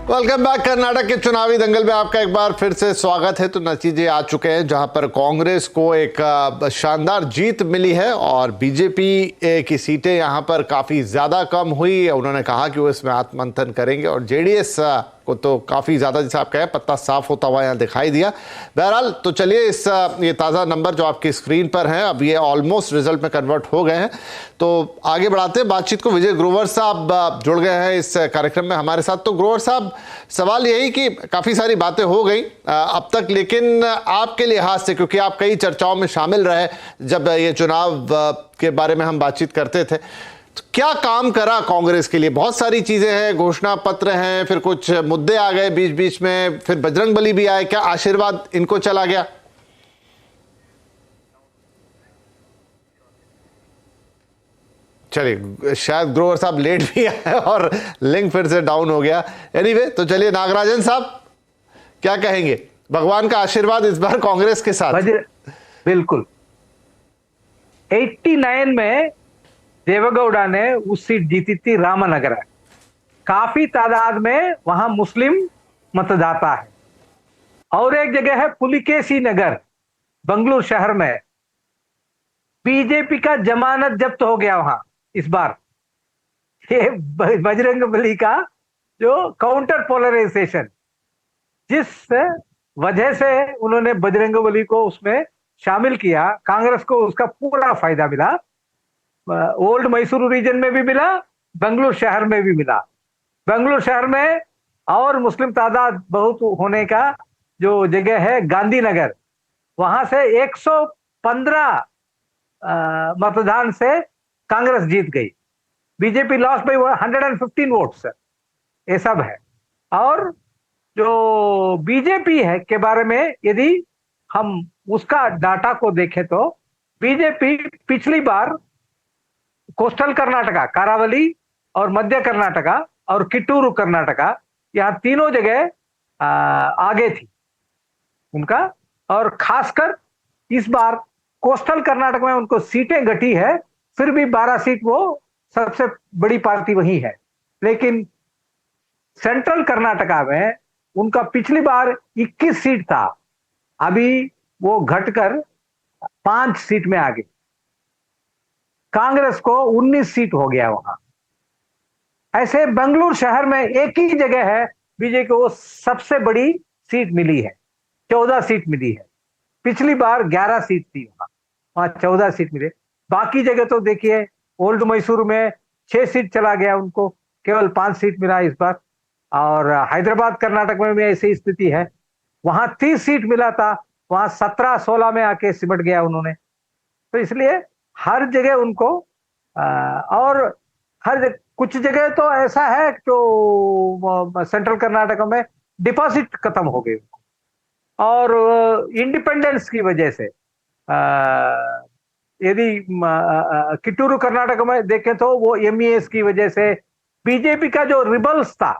Welcome back. Karnataka के चुनावी दंगल में आपका एक बार फिर से स्वागत है। तो नतीजे आ चुके हैं जहां पर कांग्रेस को एक शानदार जीत मिली है और बीजेपी की सीटें यहां पर काफी ज्यादा कम हुई। उन्होंने कहा कि वो इसमें आत्ममंथन करेंगे और जेडीएस को तो काफी ज्यादा, जैसे आप कहें, पत्ता साफ होता हुआ यहां दिखाई दिया। बहरहाल तो चलिए ये ताज़ा नंबर जो आपकी स्क्रीन पर हैं, अब ये ऑलमोस्ट रिजल्ट में कन्वर्ट हो गए हैं, तो आगे बढ़ाते हैं बातचीत को। विजय ग्रोवर साहब जुड़ गए हैं इस कार्यक्रम में हमारे साथ। तो ग्रोवर साहब, सवाल यही कि काफी सारी बातें हो गई अब तक, लेकिन आपके लिहाज से, क्योंकि आप कई चर्चाओं में शामिल रहे जब ये चुनाव के बारे में हम बातचीत करते थे, तो क्या काम करा कांग्रेस के लिए? बहुत सारी चीजें हैं, घोषणा पत्र हैं, फिर कुछ मुद्दे आ गए बीच बीच में, फिर बजरंगबली भी आए, क्या आशीर्वाद इनको चला गया? चलिए, शायद ग्रोवर साहब लेट भी आए और लिंक फिर से डाउन हो गया। एनीवे, तो चलिए नागराजन साहब क्या कहेंगे? भगवान का आशीर्वाद इस बार कांग्रेस के साथ। बिल्कुल 89 में देवेगौड़ा ने उस सीट जीती थी, रामनगर। काफी तादाद में वहां मुस्लिम मतदाता है। और एक जगह है पुलिकेशी नगर, बंगलुरु शहर में। बीजेपी का जमानत जब्त हो गया वहां इस बार। ये बजरंगबली का जो काउंटर पोलराइजेशन, जिस वजह से उन्होंने बजरंगबली को उसमें शामिल किया, कांग्रेस को उसका पूरा फायदा मिला। ओल्ड मैसूरू रीजन में भी मिला, बेंगलुरु शहर में भी मिला। बेंगलुरु शहर में और मुस्लिम तादाद बहुत होने का जो जगह है गांधीनगर, वहां से 115 मतदान से कांग्रेस जीत गई। बीजेपी लॉस बाय 115 वोट्स, ये सब है। और जो बीजेपी है के बारे में यदि हम उसका डाटा को देखें तो बीजेपी पिछली बार कोस्टल कर्नाटका, कारावली और मध्य कर्नाटका और किट्टूरू कर्नाटका, यहां तीनों जगह आगे थी उनका। और खासकर इस बार कोस्टल कर्नाटक में उनको सीटें घटी है, फिर भी 12 सीट वो सबसे बड़ी पार्टी वही है। लेकिन सेंट्रल कर्नाटका में उनका पिछली बार 21 सीट था, अभी वो घटकर 5 सीट में आ गई। कांग्रेस को 19 सीट हो गया वहां। ऐसे बेंगलुरु शहर में एक ही जगह है बीजेपी को सबसे बड़ी सीट मिली है, 14 सीट मिली है। पिछली बार 11 सीट थी वहां 14 सीट मिले। बाकी जगह तो देखिए, ओल्ड मैसूर में 6 सीट चला गया, उनको केवल 5 सीट मिला इस बार। और हैदराबाद कर्नाटक में भी ऐसी स्थिति है, वहां 30 सीट मिला था, वहां 17-16 में आके सिमट गया उन्होंने। तो इसलिए हर जगह उनको और कुछ जगह तो ऐसा है जो सेंट्रल कर्नाटक में डिपॉजिट खत्म हो गए और इंडिपेंडेंस की वजह से। यदि किट्टूरू कर्नाटक में देखें तो वो एमईएस की वजह से बीजेपी का जो रिबल्स था,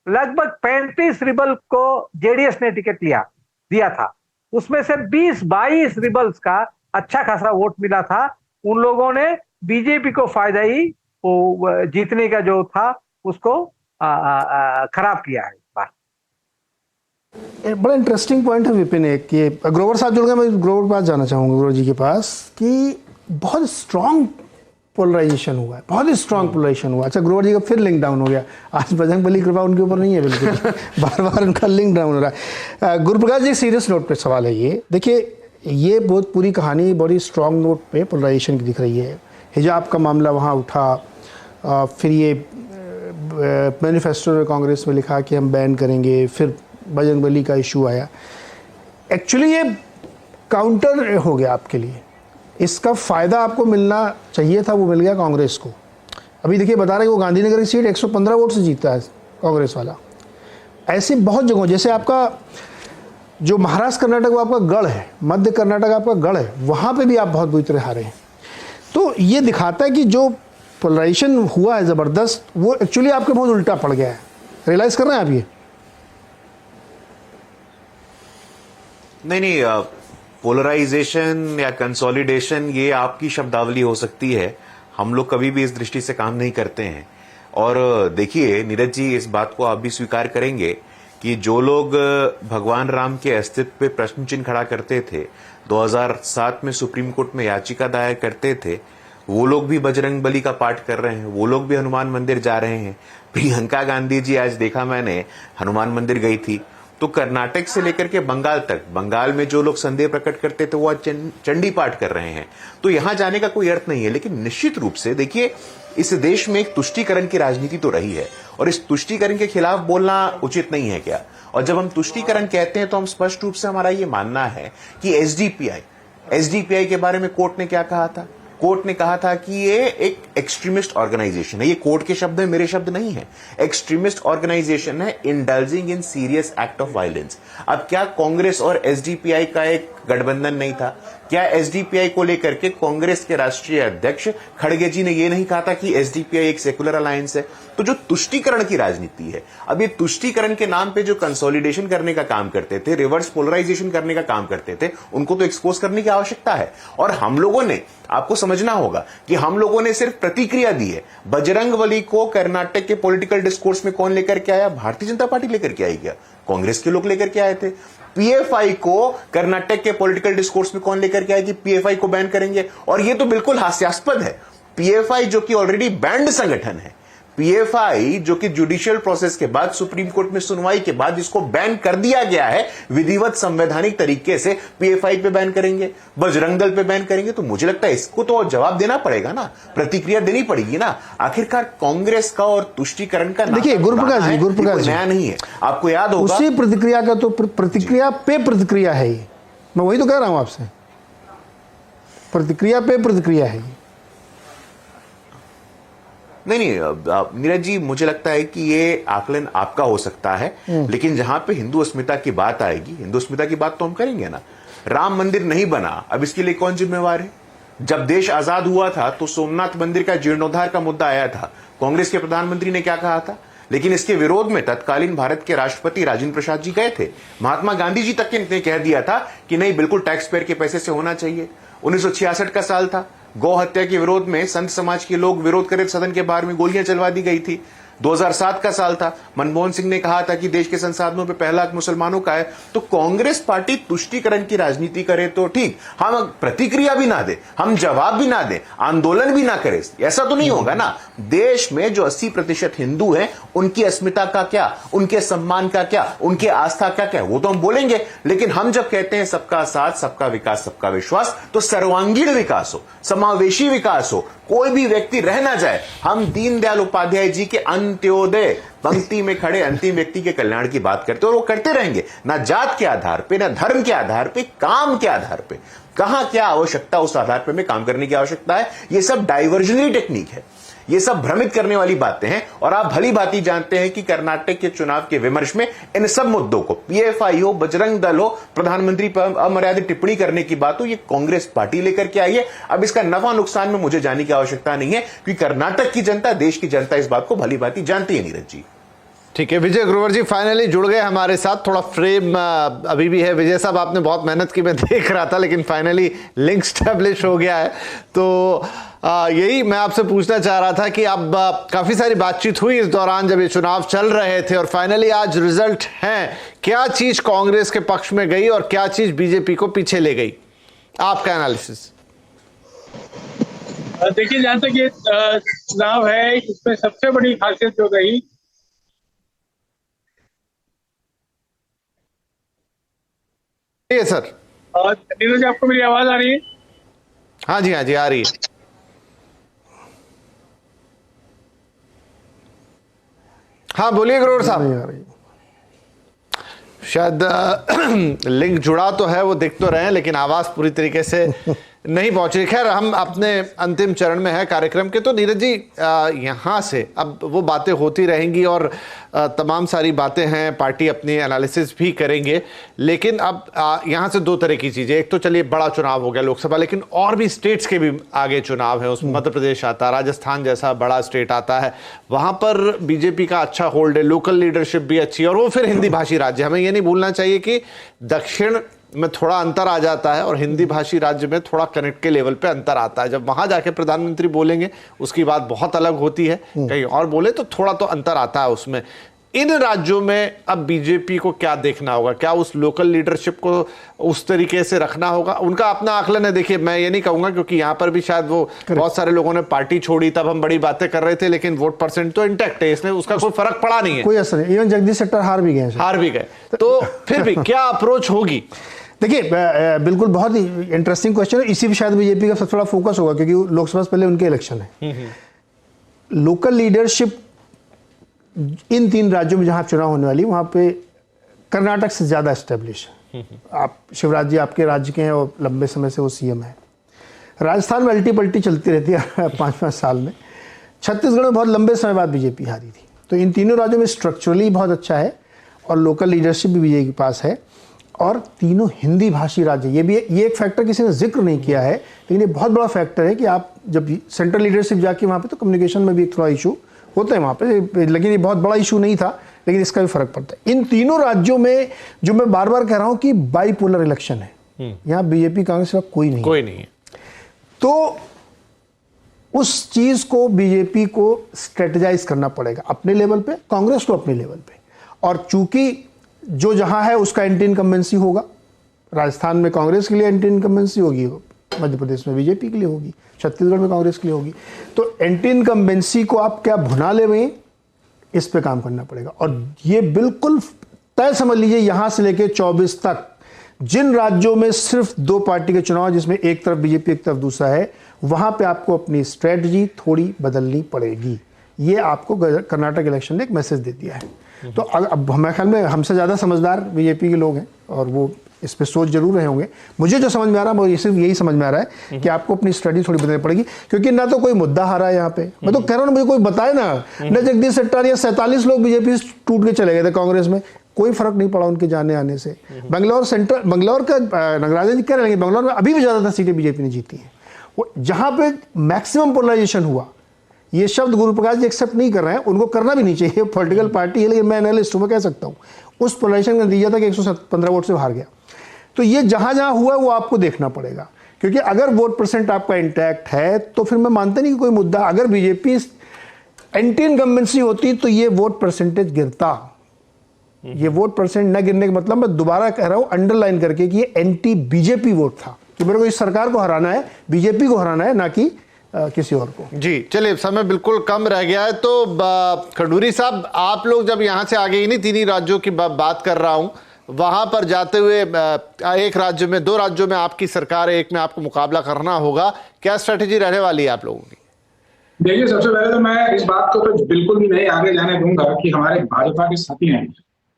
लगभग 35 रिबल को जेडीएस ने टिकट दिया था। उसमें से 20-22 रिबल्स का अच्छा खासा वोट मिला था। उन लोगों ने बीजेपी को फायदा ही वो जीतने का जो था उसको खराब किया है इस बार। बड़ा इंटरेस्टिंग पॉइंट है विपिन, एक ये ग्रोवर साहब जुड़ गए। मैं ग्रोवर के पास जाना चाहूँगा, ग्रोवर जी के पास, कि बहुत स्ट्रांग पोलराइजेशन हुआ है, बहुत ही स्ट्रांग पोलराइजेशन हुआ। अच्छा, ग्रोवर जी का फिर लिंक डाउन हो गया। आज बजरंगबली कृपा उनके ऊपर नहीं है बिल्कुल बार बार उनका लिंक डाउन हो रहा है। गुरुप्रकाश जी, सीरियस नोट पे सवाल है ये। देखिए, ये बहुत पूरी कहानी बड़ी स्ट्रांग नोट पे पोलराइजेशन की दिख रही है। हिजाब का मामला वहाँ उठा, फिर ये मैनिफेस्टो में कांग्रेस में लिखा कि हम बैन करेंगे, फिर बजरंगबली का इशू आया। एक्चुअली ये काउंटर हो गया आपके लिए, इसका फ़ायदा आपको मिलना चाहिए था, वो मिल गया कांग्रेस को। अभी देखिए, बता रहे हैं वो गांधीनगर की सीट 115 वोट से जीतता है कांग्रेस वाला। ऐसी बहुत जगहों, जैसे आपका जो महाराष्ट्र कर्नाटक वो आपका गढ़ है, मध्य कर्नाटक आपका गढ़ है, वहाँ पे भी आप बहुत बुरी तरह हारे हैं। तो ये दिखाता है कि जो पोलराइजेशन हुआ है ज़बरदस्त, वो एक्चुअली आपके बहुत उल्टा पड़ गया है। रियलाइज़ कर रहे हैं आप ये? नहीं, पोलराइजेशन या कंसोलिडेशन ये आपकी शब्दावली हो सकती है, हम लोग कभी भी इस दृष्टि से काम नहीं करते हैं। और देखिए नीरज जी, इस बात को आप भी स्वीकार करेंगे कि जो लोग भगवान राम के अस्तित्व पे प्रश्न चिन्ह खड़ा करते थे, 2007 में सुप्रीम कोर्ट में याचिका दायर करते थे, वो लोग भी बजरंग बली का पाठ कर रहे हैं, वो लोग भी हनुमान मंदिर जा रहे हैं। प्रियंका गांधी जी, आज देखा मैंने, हनुमान मंदिर गई थी। तो कर्नाटक से लेकर के बंगाल तक, बंगाल में जो लोग संदेह प्रकट करते थे वो आज चंडी पाठ कर रहे हैं। तो यहां जाने का कोई अर्थ नहीं है। लेकिन निश्चित रूप से देखिए, इस देश में एक तुष्टीकरण की राजनीति तो रही है, और इस तुष्टीकरण के खिलाफ बोलना उचित नहीं है क्या? और जब हम तुष्टीकरण कहते हैं तो हम स्पष्ट रूप से हमारा ये मानना है कि एसडीपीआई के बारे में कोर्ट ने क्या कहा था? कोर्ट ने कहा था कि ये एक एक्सट्रीमिस्ट ऑर्गेनाइजेशन है। ये कोर्ट के शब्द है, मेरे शब्द नहीं है। एक्सट्रीमिस्ट ऑर्गेनाइजेशन है, indulging in serious act of violence. अब क्या कांग्रेस और एसडीपीआई का एक गठबंधन नहीं था? क्या एसडीपीआई को लेकर के कांग्रेस के राष्ट्रीय अध्यक्ष खड़गे जी ने यह नहीं कहा था कि एसडीपीआई एक सेकुलर अलायंस है? तो जो तुष्टीकरण की राजनीति है, अब ये तुष्टीकरण के नाम पे जो कंसोलिडेशन करने का काम करते थे, रिवर्स पोलराइजेशन करने का काम करते थे, उनको तो एक्सपोज करने की आवश्यकता है। और हम लोगों ने, आपको समझना होगा कि हम लोगों ने सिर्फ प्रतिक्रिया दी है। बजरंगबली को कर्नाटक के पॉलिटिकल डिस्कोर्स में कौन लेकर के आया? भारतीय जनता पार्टी लेकर के आई। क्या कांग्रेस के लोग लेकर के आए थे? पीएफआई को कर्नाटक के पॉलिटिकल डिस्कोर्स में कौन लेकर के आए कि पीएफआई को बैन करेंगे? और यह तो बिल्कुल हास्यास्पद है। पीएफआई जो कि ऑलरेडी बैंड संगठन है, पीएफआई जो कि जुडिशियल प्रोसेस के बाद, सुप्रीम कोर्ट में सुनवाई के बाद जिसको बैन कर दिया गया है विधिवत संवैधानिक तरीके से, पीएफआई पे बैन करेंगे, बजरंग दल पे बैन करेंगे? तो मुझे लगता है इसको तो जवाब देना पड़ेगा ना, प्रतिक्रिया देनी पड़ेगी ना। आखिरकार कांग्रेस का और तुष्टीकरण का, देखिए गुरुप्रकाश जी, नया नहीं है। आपको याद होगा उसी प्रतिक्रिया का तो प्रतिक्रिया पे प्रतिक्रिया है ये। मैं वही तो कह रहा हूं आपसे, प्रतिक्रिया पे प्रतिक्रिया है। नहीं, नीरज जी, मुझे लगता है कि ये आकलन आपका हो सकता है, लेकिन जहां पे हिंदू अस्मिता की बात आएगी, हिंदू अस्मिता की बात तो हम करेंगे ना। राम मंदिर नहीं बना, अब इसके लिए कौन जिम्मेवार है? जब देश आजाद हुआ था तो सोमनाथ मंदिर का जीर्णोद्धार का मुद्दा आया था। कांग्रेस के प्रधानमंत्री ने क्या कहा था? लेकिन इसके विरोध में तत्कालीन भारत के राष्ट्रपति राजेंद्र प्रसाद जी गए थे। महात्मा गांधी जी तक ने कह दिया था कि नहीं, बिल्कुल टैक्स पेयर के पैसे से होना चाहिए। 1966 का साल था, गौ हत्या के विरोध में संत समाज के लोग विरोध करे, सदन के बाहर में गोलियां चलवा दी गई थी। 2007 का साल था, मनमोहन सिंह ने कहा था कि देश के संसाधनों पे पहला हक मुसलमानों का है। तो कांग्रेस पार्टी तुष्टीकरण की राजनीति करे तो ठीक, हम प्रतिक्रिया भी ना दे, हम जवाब भी ना दे, आंदोलन भी ना करे, ऐसा तो नहीं होगा ना। देश में जो 80% हिंदू हैं, उनकी अस्मिता का क्या, उनके सम्मान का क्या, उनके आस्था का क्या, वो तो हम बोलेंगे। लेकिन हम जब कहते हैं सबका साथ, सबका विकास, सबका विश्वास, तो सर्वांगीण विकास हो, समावेशी विकास हो, कोई भी व्यक्ति रह ना जाए। हम दीनदयाल उपाध्याय जी के अंत्योदय पंक्ति में खड़े अंतिम व्यक्ति के कल्याण की बात करते हैं, और वो करते रहेंगे, ना जात के आधार पे, ना धर्म के आधार पे, काम के आधार पे। कहां क्या आवश्यकता, उस आधार पे हमें काम करने की आवश्यकता है। ये सब डाइवर्जनरी टेक्निक है, ये सब भ्रमित करने वाली बातें हैं। और आप भली भांति जानते हैं कि कर्नाटक के चुनाव के विमर्श में इन सब मुद्दों को, पीएफआई हो, बजरंग दल हो, प्रधानमंत्री पर अमर्यादित टिप्पणी करने की बात हो, ये कांग्रेस पार्टी लेकर के आई है। अब इसका नफा नुकसान में मुझे जाने की आवश्यकता नहीं है, क्योंकि कर्नाटक की जनता, देश की जनता इस बात को भली भांति जानती है। नीरज जी, ठीक है, विजय ग्रोवर जी फाइनली जुड़ गए हमारे साथ। थोड़ा फ्रेम अभी भी है विजय साहब, आपने बहुत मेहनत की, मैं देख रहा था, लेकिन फाइनली लिंक स्टैब्लिश हो गया है। तो यही मैं आपसे पूछना चाह रहा था कि अब काफी सारी बातचीत हुई इस दौरान जब ये चुनाव चल रहे थे, और फाइनली आज रिजल्ट हैं। क्या चीज कांग्रेस के पक्ष में गई और क्या चीज बीजेपी को पीछे ले गई, आपका एनालिसिस? देखिए, जहां तक ये चुनाव है, इसमें सबसे बड़ी खासियत जो गई, सर नीरज, आपको मेरी आवाज आ रही है? हाँ जी, हाँ जी, आ रही है। हाँ बोलिए ग्रोवर साहब। शायद लिंक जुड़ा तो है, वो दिख तो रहे हैं, लेकिन आवाज पूरी तरीके से नहीं पहुंची। खैर, हम अपने अंतिम चरण में है कार्यक्रम के, तो नीरज जी यहाँ से अब वो बातें होती रहेंगी और तमाम सारी बातें हैं, पार्टी अपनी एनालिसिस भी करेंगे। लेकिन अब यहाँ से दो तरह की चीज़ें, एक तो चलिए बड़ा चुनाव हो गया लोकसभा, लेकिन और भी स्टेट्स के भी आगे चुनाव है। उसमें मध्य प्रदेश आता है, राजस्थान जैसा बड़ा स्टेट आता है, वहाँ पर बीजेपी का अच्छा होल्ड है, लोकल लीडरशिप भी अच्छी है, और वो फिर हिंदी भाषी राज्य। हमें ये नहीं भूलना चाहिए कि दक्षिण में थोड़ा अंतर आ जाता है और हिंदी भाषी राज्य में थोड़ा कनेक्ट के लेवल पे अंतर आता है। जब वहां जाके प्रधानमंत्री बोलेंगे उसकी बात बहुत अलग होती है, कहीं और बोले तो थोड़ा तो अंतर आता है उसमें। इन राज्यों में अब बीजेपी को क्या देखना होगा? क्या उस लोकल लीडरशिप को उस तरीके से रखना होगा? उनका अपना आकलन है। देखिए, मैं ये नहीं कहूंगा क्योंकि यहां पर भी शायद वो बहुत सारे लोगों ने पार्टी छोड़ी, तब हम बड़ी बातें कर रहे थे, लेकिन वोट परसेंट तो इंटैक्ट है, इसमें उसका कोई फर्क पड़ा नहीं है, कोई असर नहीं। इवन जगदीश शेट्टर हार भी गए। तो फिर भी क्या अप्रोच होगी? देखिए, बिल्कुल बहुत ही इंटरेस्टिंग क्वेश्चन है। इसी पे शायद बीजेपी का सबसे बड़ा फोकस होगा, क्योंकि लोकसभा से पहले उनके इलेक्शन है। लोकल लीडरशिप इन 3 राज्यों में जहां चुनाव होने वाली, वहां पे कर्नाटक से ज्यादा एस्टेब्लिश है। आप शिवराज जी आपके राज्य के हैं और लंबे समय से वो सीएम है। राजस्थान में अल्टी पल्टी चलती रहती है 5-5 साल में। छत्तीसगढ़ में बहुत लंबे समय बाद बीजेपी हारी थी। तो इन तीनों राज्यों में स्ट्रक्चरली बहुत अच्छा है और लोकल लीडरशिप भी बीजेपी के पास है, और तीनों हिंदी भाषी राज्य। ये एक फैक्टर किसी ने जिक्र नहीं किया है, लेकिन ये बहुत बड़ा फैक्टर है कि आप जब सेंट्रल लीडरशिप जाके वहाँ पे, तो कम्युनिकेशन में भी एक थोड़ा इशू होता है वहाँ पे, लेकिन ये बहुत बड़ा इशू नहीं था, लेकिन इसका भी फर्क पड़ता है। इन तीनों राज्यों में जो मैं बार बार कह रहा हूँ कि बाइपोलर इलेक्शन है, यहाँ बीजेपी कांग्रेस का कोई नहीं है। तो उस चीज को बीजेपी को स्ट्रेटेजाइज करना पड़ेगा अपने लेवल पे, कांग्रेस को अपने लेवल पे। और चूंकि जो जहां है उसका एंटी इनकम्बेंसी होगा, राजस्थान में कांग्रेस के लिए एंटी इनकम्बेंसी होगी, मध्य प्रदेश में बीजेपी के लिए होगी, छत्तीसगढ़ में कांग्रेस के लिए होगी। तो एंटी इनकम्बेंसी को आप क्या भुना ले, इस पे काम करना पड़ेगा। और ये बिल्कुल तय समझ लीजिए, यहां से लेकर 24 तक जिन राज्यों में सिर्फ 2 पार्टी के चुनाव, जिसमें एक तरफ बीजेपी एक तरफ दूसरा है, वहां पे आपको अपनी स्ट्रेटजी थोड़ी बदलनी पड़ेगी। ये आपको कर्नाटक इलेक्शन ने एक मैसेज दे दिया है। तो अब हमारे ख्याल में हमसे ज़्यादा समझदार बीजेपी के लोग हैं और वो इस पे सोच जरूर रहे होंगे। मुझे जो समझ में आ रहा है वो सिर्फ यही समझ में आ रहा है कि आपको अपनी स्ट्रेटजी थोड़ी बदलनी पड़ेगी, क्योंकि ना तो कोई मुद्दा हारा है यहाँ पे। मैं तो कह रहा हूँ, मुझे कोई बताए ना जगदीश शेट्टर या 47 लोग बीजेपी से टूट के चले गए थे कांग्रेस में, कोई फर्क नहीं पड़ा उनके जाने आने से। बंगलौर का नगराजन जी कह रहे हैं, बंगलौर में अभी भी ज़्यादातर सीटें बीजेपी ने जीती हैं। वो जहाँ पे मैक्सिमम पोलराइजेशन हुआ, ये शब्द गुरु प्रकाश जी एक्सेप्ट नहीं कर रहे हैं, उनको करना भी नहीं चाहिए, पॉलिटिकल पार्टी है, लेकिन मैं एनालिस्ट हूं, मैं कह सकता हूं उस पोलराइजेशन का नतीजा था कि 115 वोट से हार गया। तो ये जहां जहां हुआ वो आपको देखना पड़ेगा, क्योंकि अगर वोट परसेंट आपका इंटैक्ट है तो फिर मैं मानता नहीं कि कोई मुद्दा, अगर बीजेपी एंटी इनकम्बेंसी होती तो ये वोट परसेंटेज गिरता। ये वोट परसेंट न गिरने का मतलब, मैं दोबारा कह रहा हूं अंडरलाइन करके, कि ये एंटी बीजेपी वोट था, कि मेरे को इस सरकार को हराना है, बीजेपी को हराना है, ना कि किसी और को। जी चलिए, समय बिल्कुल कम रह गया है, तो खंडूरी साहब, आप लोग जब यहाँ से आगे, इन्हीं 3 राज्यों की बात कर रहा हूँ, वहां पर जाते हुए एक राज्य में, 2 राज्यों में आपकी सरकार है, एक में आपको मुकाबला करना होगा, क्या स्ट्रेटेजी रहने वाली है आप लोगों की? देखिए, सबसे पहले तो मैं इस बात को तो बिल्कुल भी नहीं आगे जाने दूंगा कि हमारे भाजपा के साथी हैं,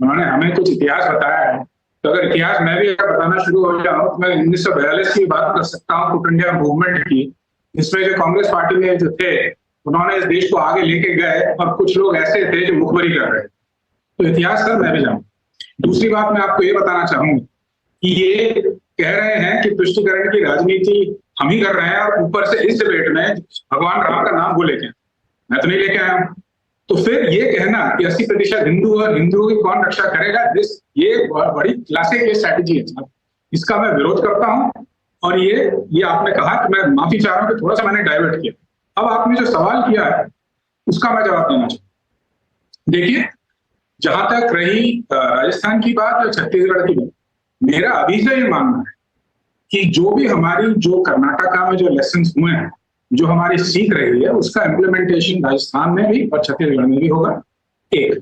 उन्होंने हमें कुछ इतिहास बताया है। तो अगर इतिहास मैं भी अगर बताना शुरू हो जाऊं तो मैं 1942 की बात कर सकता हूँ, क्विट इंडिया मूवमेंट की, जिसमें जो कांग्रेस पार्टी में जो थे उन्होंने इस देश को आगे लेके गए, और कुछ लोग ऐसे थे जो मुखबरी कर रहे थे। तो इतिहास कर मैं भी जानूं। दूसरी बात मैं आपको ये बताना चाहूंगा कि ये कह रहे हैं कि तुष्टीकरण की राजनीति हम ही कर रहे हैं, और ऊपर से इस डिबेट में भगवान राम का नाम वो लेके, मैं तो नहीं लेके आया हूं। तो फिर ये कहना कि 80% हिंदू और हिंदुओं की कौन रक्षा करेगा, ये बड़ी क्लासिक स्ट्रैटेजी है, इसका मैं विरोध करता हूं। और ये आपने कहा कि मैं माफी चाह रहा हूं कि थोड़ा सा मैंने डाइवर्ट किया। अब आपने जो सवाल किया है उसका मैं जवाब देना चाहूँ। देखिए, जहां तक रही राजस्थान की बात या छत्तीसगढ़ की बात, मेरा अभी से ये मानना है कि जो भी हमारी जो कर्नाटका में जो लेसन्स हुए हैं, जो हमारी सीख रही है, उसका इम्प्लीमेंटेशन राजस्थान में भी और छत्तीसगढ़ में भी होगा। एक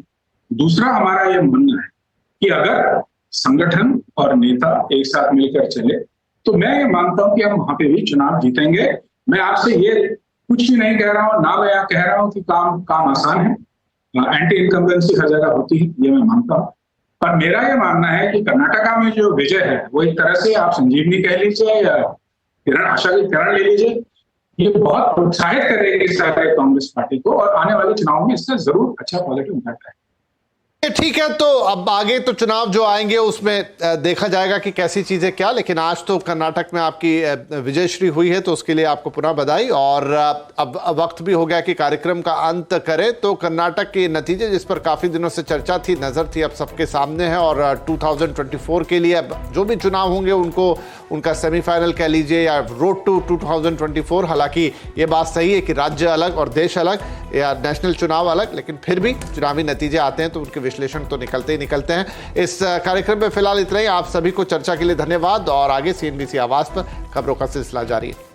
दूसरा हमारा यह मानना है कि अगर संगठन और नेता एक साथ मिलकर चले तो मैं ये मानता हूं कि हम वहां पे भी चुनाव जीतेंगे। मैं आपसे ये कुछ भी नहीं कह रहा हूं, ना मैं कह रहा हूं कि काम आसान है, एंटी इनकम्बेंसी हर जगह होती है, ये मैं मानता हूं। पर मेरा ये मानना है कि कर्नाटका में जो विजय है वो एक तरह से आप संजीवनी कह लीजिए या किरण, आशा की किरण ले लीजिए, ये बहुत प्रोत्साहित करेगी सारे कांग्रेस पार्टी को, और आने वाले चुनाव में इसका जरूर अच्छा पॉजिटिव इम्पैक्ट है। ठीक है, तो अब आगे तो चुनाव जो आएंगे उसमें देखा जाएगा कि कैसी चीजें क्या, लेकिन आज तो कर्नाटक में आपकी विजयश्री हुई है तो उसके लिए आपको पुनः बधाई। और अब वक्त भी हो गया कि कार्यक्रम का अंत करें, तो कर्नाटक के नतीजे जिस पर काफी दिनों से चर्चा थी, नजर थी, अब सबके सामने है। और 2024 के लिए अब जो भी चुनाव होंगे उनको उनका सेमीफाइनल कह लीजिए या रोड टू 2024। हालांकि ये बात सही है कि राज्य अलग और देश अलग या नेशनल चुनाव अलग, लेकिन फिर भी चुनावी नतीजे आते हैं तो उनके विश्लेषण तो निकलते ही निकलते हैं। इस कार्यक्रम में फिलहाल इतना ही। आप सभी को चर्चा के लिए धन्यवाद और आगे CNBC आवाज पर खबरों का सिलसिला जारी है।